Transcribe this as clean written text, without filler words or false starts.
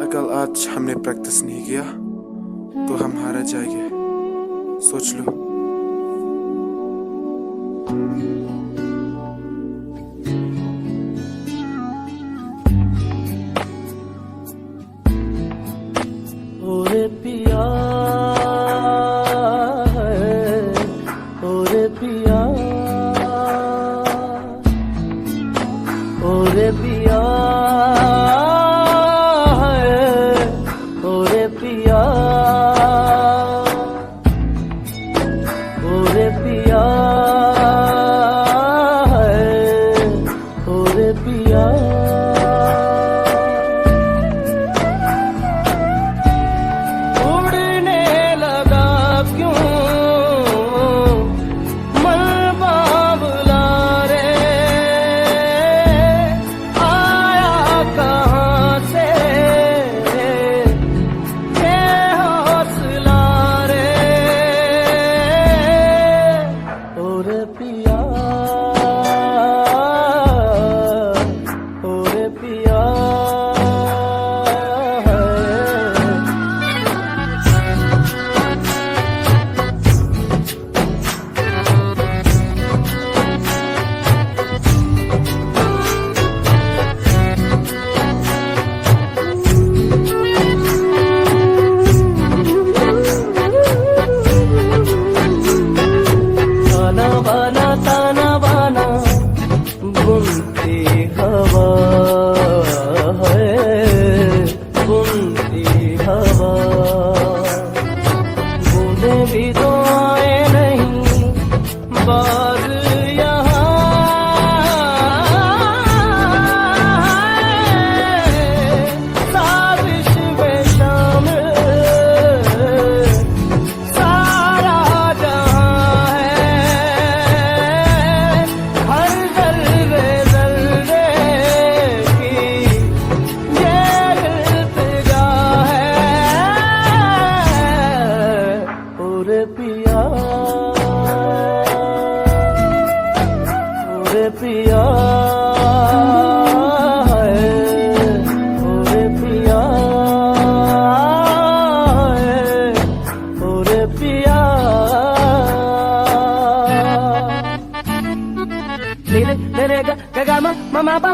अगर आज हमने प्रैक्टिस नहीं किया तो हम हार जाएंगे। सोच लो। ओरे पिया ओरे पिया ओरे पिया ओरे पिया ओरे पिया ओरे पिया बुनती हवा है बुनती हवा बूंदे भी तो आए नहीं बार यहाँ साजिश में शामिल सारा जहाँ है हर पिया ओरे पिया ओरे पिया ओरे पिया रे रे गा गा मा मा मा पा